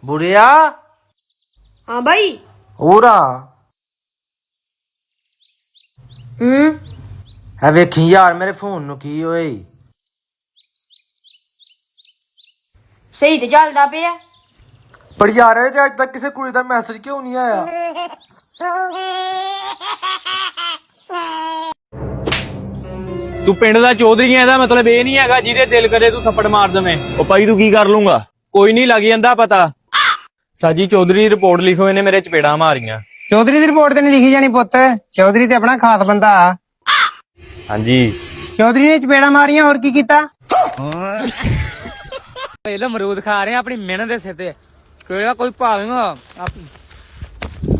बुढ़िया हाँ भाई। और है वेखी यार मेरे फोन नु की होए सही तो चलदा पिया पर यार अज तक किसी कुड़ी दा मैसेज क्यों नहीं आया? ਤੂੰ ਪਿੰਡ ਦਾ ਚੌਧਰੀ ਐ ਇਹਦਾ ਮਤਲਬ ਇਹ ਨਹੀਂ ਹੈਗਾ ਜਿਹਦੇ ਦਿਲ ਕਰੇ ਤੂੰ ਥੱਪੜ ਮਾਰ ਦਵੇਂ। ਉਹ ਭਾਈ ਤੂੰ ਕੀ ਕਰ ਲੂੰਗਾ? ਕੋਈ ਨਹੀਂ ਲੱਗ ਜਾਂਦਾ ਪਤਾ। ਸਾਜੀ ਚੌਧਰੀ ਦੀ ਰਿਪੋਰਟ ਲਿਖੋ ਇਹਨੇ ਮੇਰੇ ਚਪੇੜਾਂ ਮਾਰੀਆਂ। ਚੌਧਰੀ ਦੀ ਰਿਪੋਰਟ ਤੇ ਨਹੀਂ ਲਿਖੀ ਜਾਣੀ ਪੁੱਤ, ਚੌਧਰੀ ਤੇ ਆਪਣਾ ਖਾਸ ਬੰਦਾ ਆ। ਹਾਂਜੀ ਚੌਧਰੀ ਨੇ ਚਪੇੜਾ ਮਾਰੀਆਂ, ਹੋਰ ਕੀ ਕੀਤਾ? ਪਹਿਲਾਂ ਅਮਰੂਦ ਖਾ ਰਹੇ ਆ ਆਪਣੀ ਮਿਹਨਤ ਦੇ ਸਿਰ ਤੇ। ਕਿਹੜਾ ਕੋਈ ਭਾਵੇਗਾ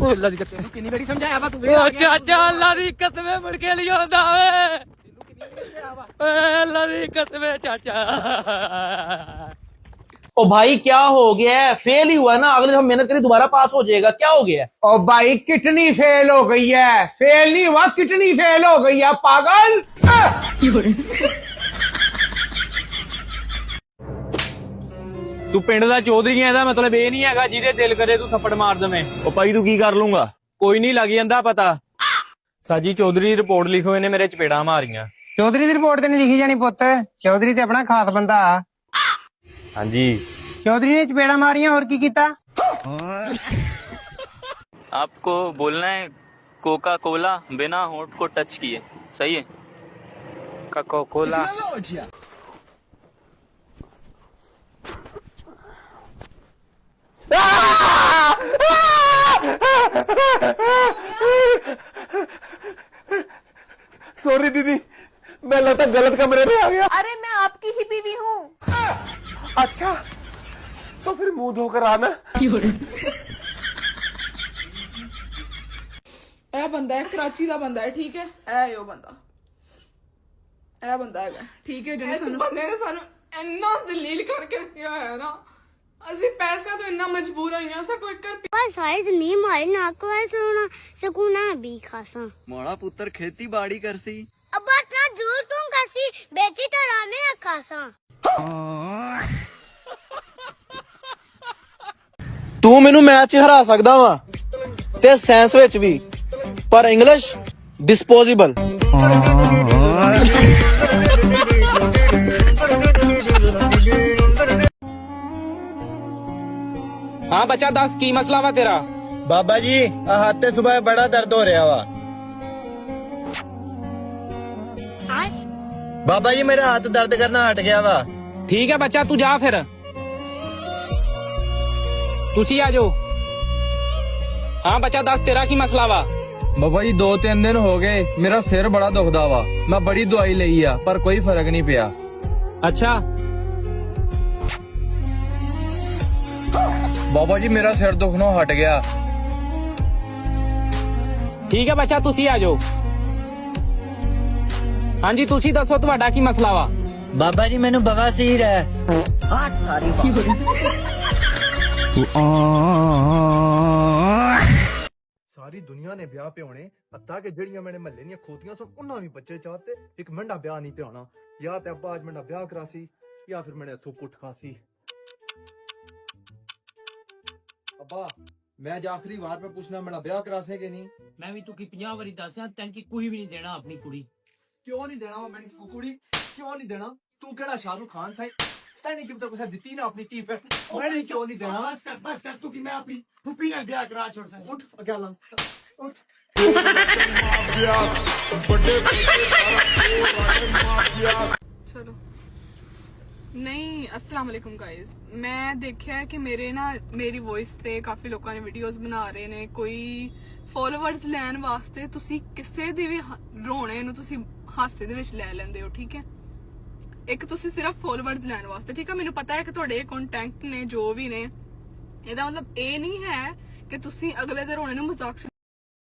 ਉਹ ਅੱਲਾ ਦੀ ਕਸਮ, ਕਿੰਨੀ ਵਾਰੀ ਸਮਝਾਇਆ ਵਾ ਤੂੰ? ਓ ਚਾਚਾ ਅੱਲਾ ਦੀ ਕਸਮ ਮੁੜ ਕੇ ਲਿਆਉਂਦਾ ਵੇ। ਓਏ ਅੱਲਾ ਦੀ ਕਸਮ ਚਾਚਾ। ओ भाई क्या हो गया है? फेल ही हुआ ना, अगले दफा मेहनत करी दोबारा पास हो जाएगा। क्या हो गया? ओ भाई किडनी फेल हो गई है। फेल नहीं हुआ, किडनी फेल हो गई है पागल। ਤੂੰ ਪਿੰਡ ਦਾ ਚੌਧਰੀ ਐ ਇਹਦਾ ਮਤਲਬ ਇਹ ਨਹੀਂ ਹੈਗਾ ਜਿਹਦੇ ਦਿਲ ਕਰੇ ਤੂੰ ਥੱਪੜ ਮਾਰ ਦਵੇਂ। ओ भाई तू की कर लूंगा? ਕੋਈ ਨਹੀਂ ਲੱਗ ਜਾਂਦਾ ਪਤਾ। ਸਾਜੀ ਚੌਧਰੀ ਦੀ ਰਿਪੋਰਟ ਲਿਖੋ ਇਹਨੇ ਮੇਰੇ ਚਪੇੜਾਂ ਮਾਰੀਆਂ। ਚੌਧਰੀ ਦੀ ਰਿਪੋਰਟ ਤੇ ਨਹੀਂ ਲਿਖੀ ਜਾਣੀ ਪੁੱਤ, ਚੌਧਰੀ ਤੇ ਆਪਣਾ ਖਾਸ ਬੰਦਾ ਆ। ਹਾਂਜੀ ਚੌਧਰੀ ਨੇ ਚਪੇੜਾ ਮਾਰੀਆਂ, ਹੋਰ ਕੀ ਕੀਤਾ? आपको बोलना है कोका कोला बिना होंठ को टच किए, सही है? ਕੋਕਾ ਕੋਲਾ सॉरी दीदी, मैं लगता गलत कमरे में आ गया। अरे मैं आपकी ही बीवी हूँ। अच्छा तो फिर मुंह धोकर आना। ਇਹ ਬੰਦਾ ਹੈ ਕਰਾਚੀ ਦਾ ਬੰਦਾ ਹੈ, ਠੀਕ ਹੈ? ਇਹ ਉਹ ਬੰਦਾ ਹੈਗਾ, ਠੀਕ ਹੈ? ਜਿਹਨੇ ਸਾਨੂੰ ਬੰਦੇ ਨੇ ਸਾਨੂੰ ਇੰਨਾ ਜ਼ਲੀਲ ਕਰਕੇ ਰੱਖਿਆ ਹੋਇਆ ਨਾ, ਅਸੀਂ ਪੈਸਿਆਂ ਤੋਂ ਇੰਨਾ ਮਜਬੂਰ ਹੋਈਆਂ। ਸਾ ਕੋਈ ਕਰ साइज नहीं मारे नाक वैसे होना सकूना भी खासा मोड़ा पुत्र खेती बाड़ी कर सी। अब इतना दूर तुम कैसी बेची तो रामे खासा ਤੂੰ ਮੈਨੂੰ ਮੈਥ 'ਚ ਹਰਾ ਸਕਦਾ ਵਾ ਤੇ ਸਾਇੰਸ ਵਿੱਚ ਵੀ, ਪਰ ਇੰਗਲਿਸ਼ ਡਿਸਪੋਜ਼ੇਬਲ। हाँ बच्चा दस की मसला वा तेरा? ਬਾਬਾ ਜੀ ਆ ਹੱਥ ਤੇ ਸੁਬਹ ਬੜਾ ਦਰਦ ਹੋ ਰਿਹਾ ਵਾ। ਬਾਬਾ ਜੀ ਮੇਰਾ ਹੱਥ ਦਰਦ ਕਰਨਾ ਹਟ ਗਿਆ ਵਾ। ठीक है बच्चा तू जा फिर, तुसी आ जाओ। हाँ बच्चा दस तेरा की मसला वा? ਬਾਬਾ ਜੀ 2-3 ਦਿਨ ਹੋ ਗਏ, ਮੇਰਾ ਸਿਰ ਬੜਾ ਦੁਖਦਾ ਵਾ। ਮੈਂ ਬੜੀ ਦਵਾਈ ਲਈ ਆ ਪਰ ਕੋਈ ਫਰਕ ਨਹੀਂ ਪਿਆ। अच्छा ਬਾਬਾ ਜੀ ਮੇਰਾ ਸਿਰ ਦੁਖਣੋਂ ਹਟ ਗਿਆ। ठीक है बच्चा तुसी आ जाओ। हाँ जी तुसी दसो तुहाडा की मसला वा? ਬਾਬਾ ਜੀ ਮੈਨੂੰ ਬਵਾਸੀਰ ਹੈ। ਸਾਰੀ ਦੁਨੀਆ ਨੇ ਵਿਆਹ ਪਿਆਉਣੇ, ਅੱਧਾ ਕਿ ਜਿਹੜੀਆਂ ਮੈਨੇ ਮਹੱਲੇ ਦੀਆਂ ਖੋਤੀਆਂ ਸਨ ਉਹਨਾਂ ਵੀ ਬੱਚੇ ਚਾਹਤੇ, ਇੱਕ ਮੰਡਾ ਵਿਆਹ ਨਹੀਂ ਪਿਆਉਣਾ। ਜਾਂ ਤੇ ਅੱਬਾ ਅੱਜ ਮੰਡਾ ਵਿਆਹ ਕਰਾਸੀ ਜਾਂ ਫਿਰ ਮੈਨੇ ਇੱਥੋਂ ਪੁੱਟ ਖਾਸੀ। ਅੱਬਾ मैं आज आखिरी बार पे पूछना, मेरा ब्याह करासे कि नहीं? मैं भी तू की 50 बारी दसिया तेन की कोई भी नहीं देना अपनी कुड़ी। क्यों नहीं देना मैंने कुड़ी? क्यों नहीं देना? तू केड़ा शाहरुख खान साई तैने की तो कुछ दित्ती ना अपनी धी पे, मैंने क्यों नहीं देना? बस कर तू की मैं अपनी फूफी ने ब्याह करा छोड़ सा। उठ अकेला उठ। ਚਲੋ ਨਹੀਂ। अस्सलाम वालेकुम गाइस, ਮੈਂ ਦੇਖਿਆ ਹੈ ਕਿ ਮੇਰੀ ਵੌਇਸ ਤੇ ਕਾਫੀ ਲੋਕਾਂ ਨੇ ਵੀਡੀਓਜ਼ ਬਣਾ ਰਹੇ ਨੇ। ਕੋਈ ਫੋਲੋਵਰਸ ਲੈਣ ਵਾਸਤੇ ਤੁਸੀਂ ਕਿਸੇ ਦੀ ਵੀ ਰੋਣੇ ਨੂੰ ਤੁਸੀਂ ਹਾਸੇ ਦੇ ਵਿੱਚ ਲੈ ਲੈਂਦੇ ਹੋ, ਠੀਕ ਹੈ? ਇੱਕ ਤੁਸੀਂ ਸਿਰਫ ਫੋਲੋਵਰਸ ਲੈਣ ਵਾਸਤੇ, ਠੀਕ ਹੈ? ਮੈਨੂੰ ਪਤਾ ਹੈ ਕਿ ਤੁਹਾਡੇ ਕੰਟੈਂਟ ਨੇ ਜੋ ਵੀ ਨੇ, ਇਹਦਾ ਮਤਲਬ ਇਹ ਨਹੀਂ ਹੈ ਕਿ ਤੁਸੀਂ ਅਗਲੇ ਦੇ ਰੋਣੇ ਨੂੰ ਮਜ਼ਾਕ ਚ।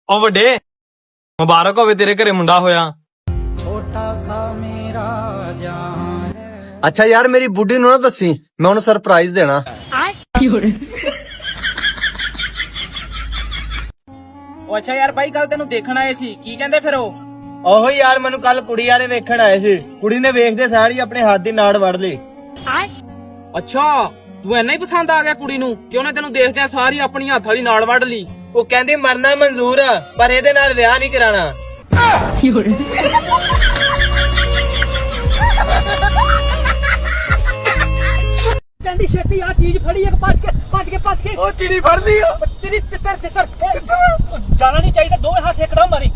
ਉਹ ਵੱਡੇ ਮੁਬਾਰਕ ਹੋਵੇ ਤੇਰੇ ਘਰੇ ਮੁੰਡਾ ਹੋਇਆ। ਅੱਛਾ ਯਾਰ ਮੇਰੀ ਬੁੱਢੀ ਨੂੰ ਨਾ ਦੱਸੀ, ਮੈਂ ਉਹਨੂੰ ਸਰਪ੍ਰਾਈਜ਼ ਦੇਣਾ। ਉਹ ਅੱਛਾ ਯਾਰ ਭਾਈ ਕੱਲ ਤੈਨੂੰ ਦੇਖਣ ਆਏ ਸੀ, ਕੀ ਕਹਿੰਦੇ ਫਿਰ ਉਹ? ਉਹੋ ਯਾਰ ਮੈਨੂੰ ਕੱਲ ਕੁੜੀ ਵਾਲੇ ਵੇਖਣ ਆਏ ਸੀ, ਕੁੜੀ ਨੇ ਵੇਖਦੇ ਸਾਰ ਹੀ ਆਪਣੇ ਹੱਥ ਦੀ ਨਾੜ ਵੜ ਲਈ। ਅੱਛਾ ਤੂੰ ਇੰਨਾ ਹੀ ਪਸੰਦ ਆ ਗਿਆ ਕੁੜੀ ਨੂੰ ਕਿ ਉਹਨੇ ਤੈਨੂੰ ਦੇਖਦਿਆਂ ਸਾਰੀ ਆਪਣੀ ਹੱਥ ਵਾਲੀ ਨਾਲ ਵੱਢ ਲਈ। ਉਹ ਕਹਿੰਦੀ ਮਰਨਾ ਮਨਜ਼ੂਰ ਆ ਪਰ ਇਹਦੇ ਨਾਲ ਵਿਆਹ ਨਹੀਂ ਕਰਾਣਾ। ਕਹਿੰਦੀ ਛੇਤੀ ਆ ਚੀਜ਼ ਫੜੀ ਇੱਕ ਭੱਜ ਕੇ ਉਹ ਚਿੜੀ ਫੜ ਲਈ ਤੇਰੀ ਤਿੱਤਰ ਜਾਣਾ ਨਹੀਂ ਚਾਹੀਦਾ ਦੋਵੇਂ ਹੱਥ ਇੱਕਦਮ ਮਾਰੀ